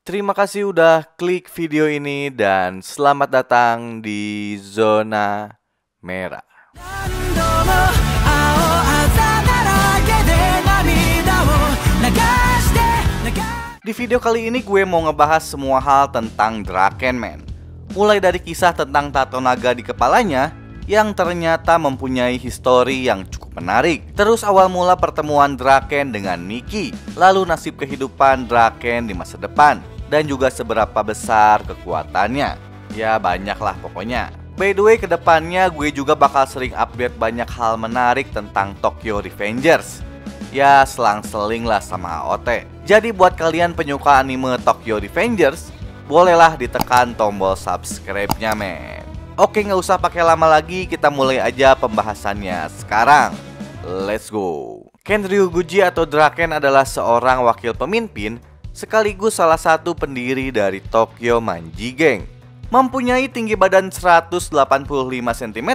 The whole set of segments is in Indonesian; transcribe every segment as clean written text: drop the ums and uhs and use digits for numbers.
Terima kasih udah klik video ini dan selamat datang di Zona Merah. Di video kali ini gue mau ngebahas semua hal tentang Drakenman. Mulai dari kisah tentang tato naga di kepalanya yang ternyata mempunyai histori yang cukup menarik. Terus awal mula pertemuan Draken dengan Miki, lalu nasib kehidupan Draken di masa depan, dan juga seberapa besar kekuatannya. Ya banyak lah pokoknya. By the way, kedepannya gue juga bakal sering update banyak hal menarik tentang Tokyo Revengers. Ya selang-seling lah sama AOT. Jadi buat kalian penyuka anime Tokyo Revengers, bolehlah ditekan tombol subscribe-nya men. Oke, nggak usah pakai lama lagi, kita mulai aja pembahasannya sekarang. Let's go. Ken Ryuguchi atau Draken adalah seorang wakil pemimpin sekaligus salah satu pendiri dari Tokyo Manji Gang. Mempunyai tinggi badan 185 cm,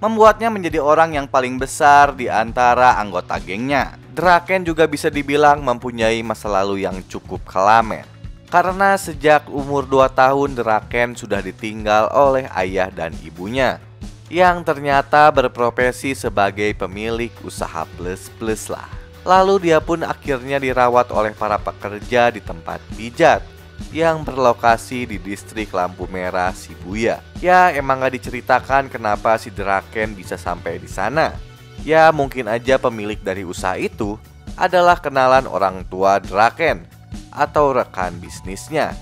membuatnya menjadi orang yang paling besar di antara anggota gengnya. Draken juga bisa dibilang mempunyai masa lalu yang cukup kelam men. Karena sejak umur 2 tahun Draken sudah ditinggal oleh ayah dan ibunya, yang ternyata berprofesi sebagai pemilik usaha plus-plus lah. Lalu dia pun akhirnya dirawat oleh para pekerja di tempat pijat yang berlokasi di distrik lampu merah Shibuya. Ya emang gak diceritakan kenapa si Draken bisa sampai di sana. Ya mungkin aja pemilik dari usaha itu adalah kenalan orang tua Draken atau rekan bisnisnya.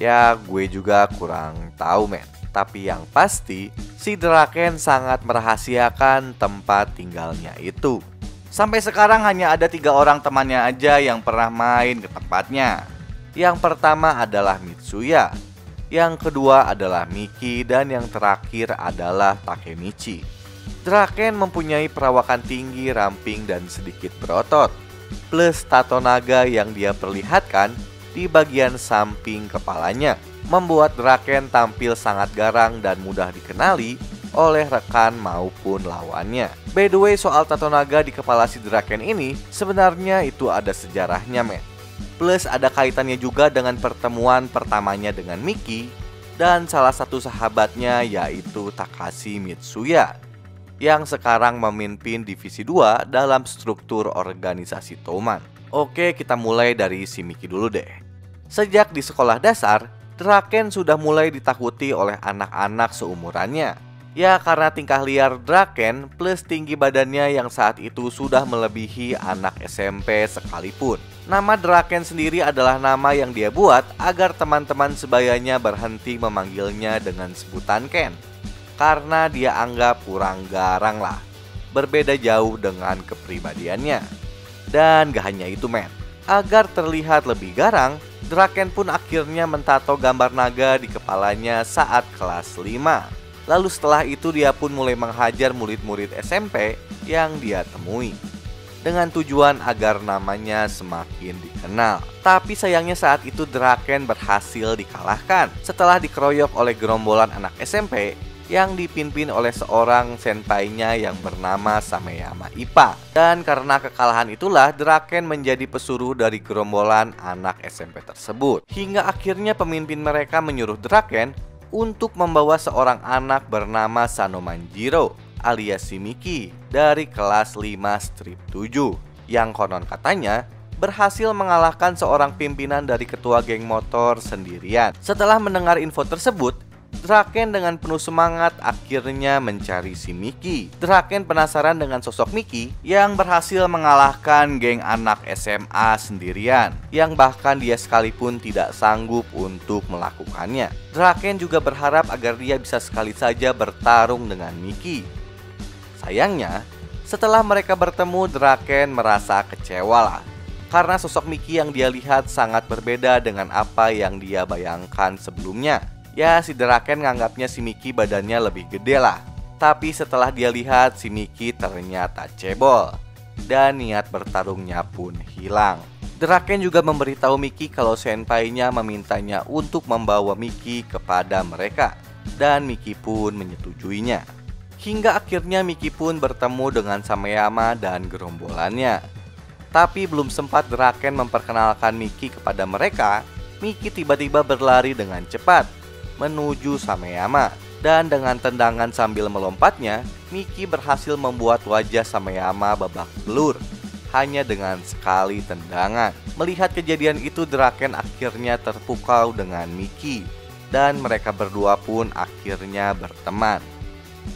Ya gue juga kurang tahu men. Tapi yang pasti si Draken sangat merahasiakan tempat tinggalnya itu. Sampai sekarang hanya ada 3 orang temannya aja yang pernah main ke tempatnya. Yang pertama adalah Mitsuya, yang kedua adalah Miki, dan yang terakhir adalah Takemichi. Draken mempunyai perawakan tinggi, ramping, dan sedikit berotot, plus tato naga yang dia perlihatkan di bagian samping kepalanya, membuat Draken tampil sangat garang dan mudah dikenali oleh rekan maupun lawannya. By the way, soal tato naga di kepala si Draken ini sebenarnya itu ada sejarahnya men. Plus ada kaitannya juga dengan pertemuan pertamanya dengan Miki dan salah satu sahabatnya yaitu Takashi Mitsuya, yang sekarang memimpin divisi 2 dalam struktur organisasi Touman. Oke, kita mulai dari si Miki dulu deh. Sejak di sekolah dasar, Draken sudah mulai ditakuti oleh anak-anak seumurannya. Ya karena tingkah liar Draken plus tinggi badannya yang saat itu sudah melebihi anak SMP sekalipun. Nama Draken sendiri adalah nama yang dia buat agar teman-teman sebayanya berhenti memanggilnya dengan sebutan Ken, karena dia anggap kurang garang lah, berbeda jauh dengan kepribadiannya. Dan gak hanya itu men, agar terlihat lebih garang, Draken pun akhirnya mentato gambar naga di kepalanya saat kelas 5. Lalu setelah itu dia pun mulai menghajar murid-murid SMP yang dia temui, dengan tujuan agar namanya semakin dikenal. Tapi sayangnya saat itu Draken berhasil dikalahkan setelah dikeroyok oleh gerombolan anak SMP yang dipimpin oleh seorang senpainya yang bernama Sameyama Ippa. Dan karena kekalahan itulah Draken menjadi pesuruh dari gerombolan anak SMP tersebut. Hingga akhirnya pemimpin mereka menyuruh Draken untuk membawa seorang anak bernama Sanomanjiro alias si Miki dari kelas 5 strip 7, yang konon katanya berhasil mengalahkan seorang pimpinan dari ketua geng motor sendirian. Setelah mendengar info tersebut, Draken dengan penuh semangat akhirnya mencari si Miki. Draken penasaran dengan sosok Miki yang berhasil mengalahkan geng anak SMA sendirian, yang bahkan dia sekalipun tidak sanggup untuk melakukannya. Draken juga berharap agar dia bisa sekali saja bertarung dengan Miki. Sayangnya, setelah mereka bertemu, Draken merasa kecewa lah, karena sosok Miki yang dia lihat sangat berbeda dengan apa yang dia bayangkan sebelumnya. Ya si Draken nganggapnya si Miki badannya lebih gede lah. Tapi setelah dia lihat si Miki ternyata cebol, dan niat bertarungnya pun hilang. Draken juga memberitahu Miki kalau senpainya memintanya untuk membawa Miki kepada mereka, dan Miki pun menyetujuinya. Hingga akhirnya Miki pun bertemu dengan Sameyama dan gerombolannya. Tapi belum sempat Draken memperkenalkan Miki kepada mereka, Miki tiba-tiba berlari dengan cepat menuju Sameyama. Dan dengan tendangan sambil melompatnya, Miki berhasil membuat wajah Sameyama babak belur hanya dengan sekali tendangan. Melihat kejadian itu, Draken akhirnya terpukau dengan Miki dan mereka berdua pun akhirnya berteman.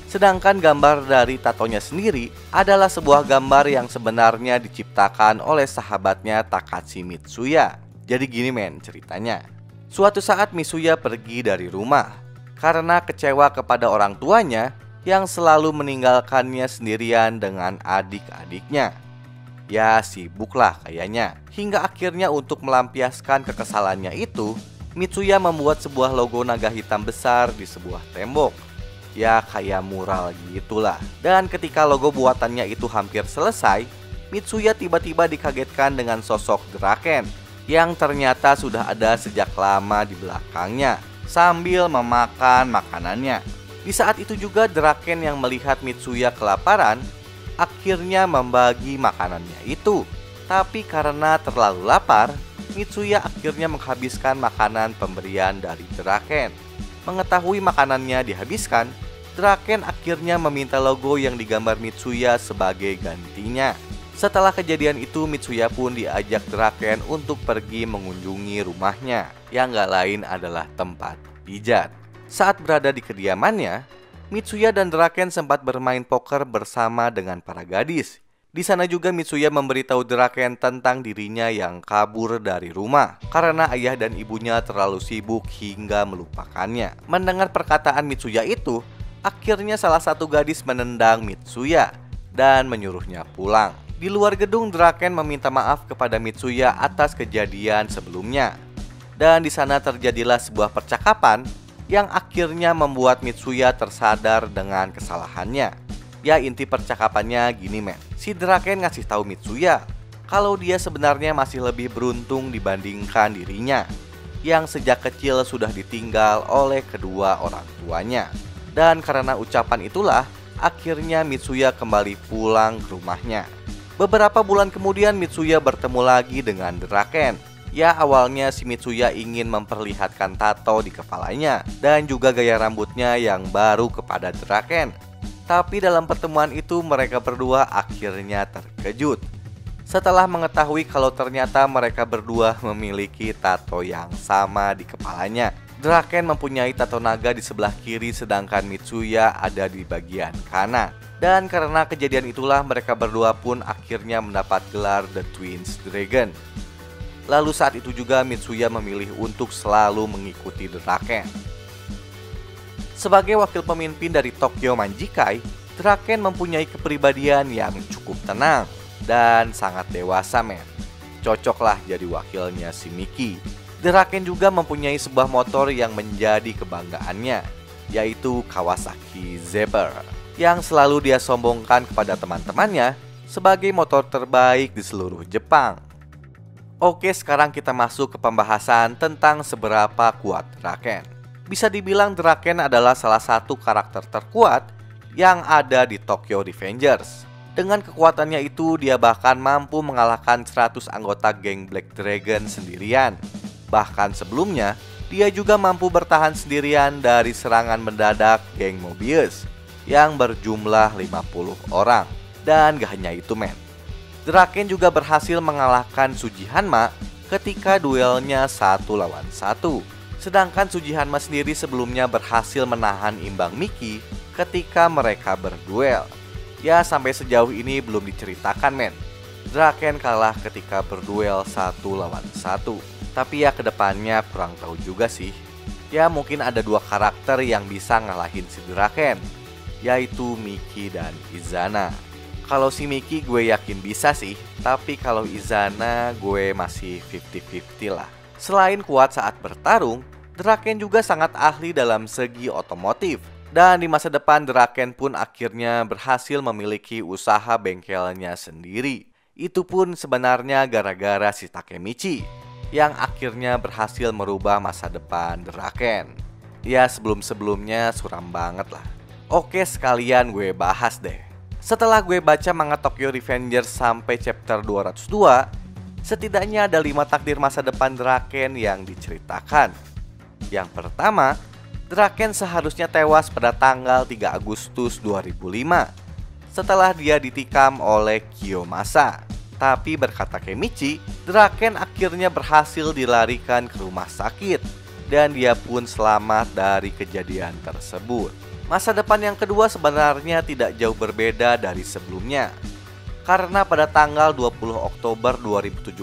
Sedangkan gambar dari tatonya sendiri adalah sebuah gambar yang sebenarnya diciptakan oleh sahabatnya Takashi Mitsuya. Jadi gini men ceritanya. Suatu saat Mitsuya pergi dari rumah karena kecewa kepada orang tuanya yang selalu meninggalkannya sendirian dengan adik-adiknya. Ya sibuklah kayaknya. Hingga akhirnya untuk melampiaskan kekesalannya itu, Mitsuya membuat sebuah logo naga hitam besar di sebuah tembok. Ya kayak mural gitulah. Dan ketika logo buatannya itu hampir selesai, Mitsuya tiba-tiba dikagetkan dengan sosok Draken yang ternyata sudah ada sejak lama di belakangnya sambil memakan makanannya. Di saat itu juga Draken yang melihat Mitsuya kelaparan akhirnya membagi makanannya itu. Tapi karena terlalu lapar, Mitsuya akhirnya menghabiskan makanan pemberian dari Draken. Mengetahui makanannya dihabiskan, Draken akhirnya meminta logo yang digambar Mitsuya sebagai gantinya. Setelah kejadian itu, Mitsuya pun diajak Draken untuk pergi mengunjungi rumahnya, yang gak lain adalah tempat pijat. Saat berada di kediamannya, Mitsuya dan Draken sempat bermain poker bersama dengan para gadis. Di sana juga Mitsuya memberitahu Draken tentang dirinya yang kabur dari rumah karena ayah dan ibunya terlalu sibuk hingga melupakannya. Mendengar perkataan Mitsuya itu, akhirnya salah satu gadis menendang Mitsuya dan menyuruhnya pulang. Di luar gedung, Draken meminta maaf kepada Mitsuya atas kejadian sebelumnya. Dan di sana terjadilah sebuah percakapan yang akhirnya membuat Mitsuya tersadar dengan kesalahannya. Ya inti percakapannya gini men. Si Draken ngasih tahu Mitsuya kalau dia sebenarnya masih lebih beruntung dibandingkan dirinya yang sejak kecil sudah ditinggal oleh kedua orang tuanya. Dan karena ucapan itulah akhirnya Mitsuya kembali pulang ke rumahnya. Beberapa bulan kemudian Mitsuya bertemu lagi dengan Draken. Ya awalnya si Mitsuya ingin memperlihatkan tato di kepalanya dan juga gaya rambutnya yang baru kepada Draken. Tapi dalam pertemuan itu mereka berdua akhirnya terkejut setelah mengetahui kalau ternyata mereka berdua memiliki tato yang sama di kepalanya. Draken mempunyai tato naga di sebelah kiri sedangkan Mitsuya ada di bagian kanan. Dan karena kejadian itulah mereka berdua pun akhirnya mendapat gelar The Twins Dragon. Lalu saat itu juga Mitsuya memilih untuk selalu mengikuti Draken. Sebagai wakil pemimpin dari Tokyo Manjikai, Draken mempunyai kepribadian yang cukup tenang dan sangat dewasa men. Cocoklah jadi wakilnya si Miki. Draken juga mempunyai sebuah motor yang menjadi kebanggaannya, yaitu Kawasaki Zephyr, yang selalu dia sombongkan kepada teman-temannya sebagai motor terbaik di seluruh Jepang. Oke, sekarang kita masuk ke pembahasan tentang seberapa kuat Draken. Bisa dibilang Draken adalah salah satu karakter terkuat yang ada di Tokyo Revengers. Dengan kekuatannya itu, dia bahkan mampu mengalahkan 100 anggota geng Black Dragon sendirian. Bahkan sebelumnya, dia juga mampu bertahan sendirian dari serangan mendadak geng Mobius yang berjumlah 50 orang. Dan gak hanya itu men, Draken juga berhasil mengalahkan Sujihanma ketika duelnya 1 lawan 1. Sedangkan Sujihanma sendiri sebelumnya berhasil menahan imbang Miki ketika mereka berduel. Ya sampai sejauh ini belum diceritakan men, Draken kalah ketika berduel 1 lawan 1. Tapi ya kedepannya kurang tahu juga sih. Ya mungkin ada 2 karakter yang bisa ngalahin si Draken, yaitu Miki dan Izana. Kalau si Miki gue yakin bisa sih, tapi kalau Izana gue masih 50-50 lah. Selain kuat saat bertarung, Draken juga sangat ahli dalam segi otomotif. Dan di masa depan Draken pun akhirnya berhasil memiliki usaha bengkelnya sendiri. Itu pun sebenarnya gara-gara si Takemichi yang akhirnya berhasil merubah masa depan Draken. Ya sebelum-sebelumnya suram banget lah. Oke sekalian gue bahas deh. Setelah gue baca manga Tokyo Revengers sampai chapter 202, Setidaknya ada 5 takdir masa depan Draken yang diceritakan. Yang pertama, Draken seharusnya tewas pada tanggal 3 Agustus 2005 setelah dia ditikam oleh Kiyomasa. Tapi berkata Kemichi, Draken akhirnya berhasil dilarikan ke rumah sakit dan dia pun selamat dari kejadian tersebut. Masa depan yang kedua sebenarnya tidak jauh berbeda dari sebelumnya. Karena pada tanggal 20 Oktober 2017,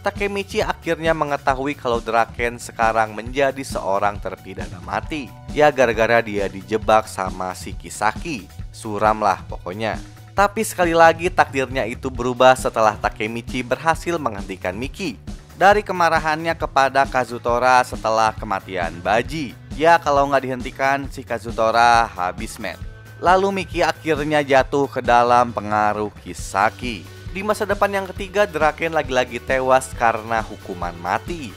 Takemichi akhirnya mengetahui kalau Draken sekarang menjadi seorang terpidana mati. Ya gara-gara dia dijebak sama si Kisaki. Suram lah pokoknya. Tapi sekali lagi takdirnya itu berubah setelah Takemichi berhasil menghentikan Miki dari kemarahannya kepada Kazutora setelah kematian Baji. Ya kalau nggak dihentikan si Kazutora habis men. Lalu Miki akhirnya jatuh ke dalam pengaruh Kisaki. Di masa depan yang ketiga, Draken lagi-lagi tewas karena hukuman mati.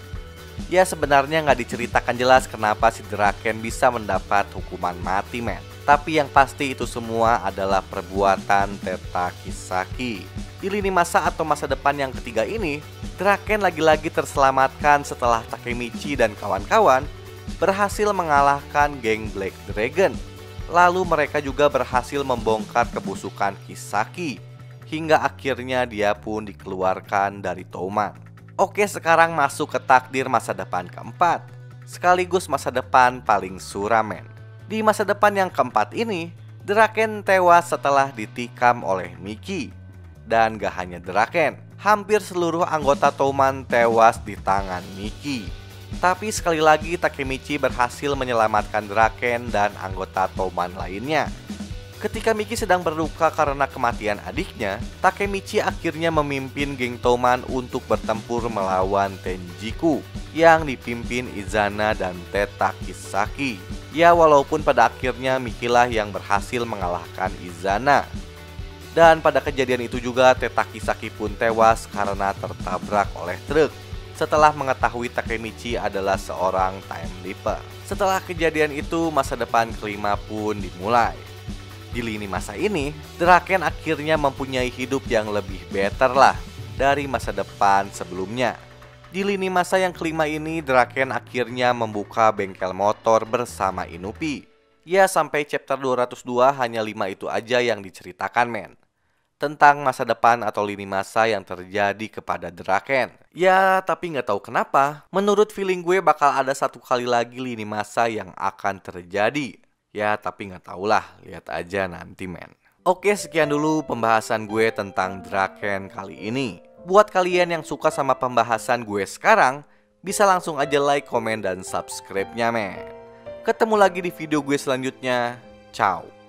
Ya sebenarnya nggak diceritakan jelas kenapa si Draken bisa mendapat hukuman mati men. Tapi yang pasti itu semua adalah perbuatan Teta Kisaki. Di lini masa atau masa depan yang ketiga ini, Draken lagi-lagi terselamatkan setelah Takemichi dan kawan-kawan berhasil mengalahkan geng Black Dragon. Lalu mereka juga berhasil membongkar kebusukan Kisaki hingga akhirnya dia pun dikeluarkan dari Touman. Oke, sekarang masuk ke takdir masa depan keempat, sekaligus masa depan paling suram men. Di masa depan yang keempat ini, Draken tewas setelah ditikam oleh Miki. Dan gak hanya Draken, hampir seluruh anggota Touman tewas di tangan Miki. Tapi sekali lagi Takemichi berhasil menyelamatkan Draken dan anggota Touman lainnya. Ketika Miki sedang berduka karena kematian adiknya, Takemichi akhirnya memimpin geng Touman untuk bertempur melawan Tenjiku yang dipimpin Izana dan Teta Kisaki. Ya walaupun pada akhirnya Mikilah yang berhasil mengalahkan Izana. Dan pada kejadian itu juga Teta Kisaki pun tewas karena tertabrak oleh truk setelah mengetahui Takemichi adalah seorang time leaper. Setelah kejadian itu, masa depan kelima pun dimulai. Di lini masa ini, Draken akhirnya mempunyai hidup yang lebih better lah dari masa depan sebelumnya. Di lini masa yang kelima ini, Draken akhirnya membuka bengkel motor bersama Inupi. Ya sampai chapter 202 hanya 5 itu aja yang diceritakan men. Tentang masa depan atau lini masa yang terjadi kepada Draken. Ya tapi nggak tahu kenapa, menurut feeling gue bakal ada satu kali lagi lini masa yang akan terjadi. Ya tapi nggak tahu lah, lihat aja nanti men. Oke, sekian dulu pembahasan gue tentang Draken kali ini. Buat kalian yang suka sama pembahasan gue sekarang, bisa langsung aja like, komen, dan subscribe-nya men. Ketemu lagi di video gue selanjutnya. Ciao.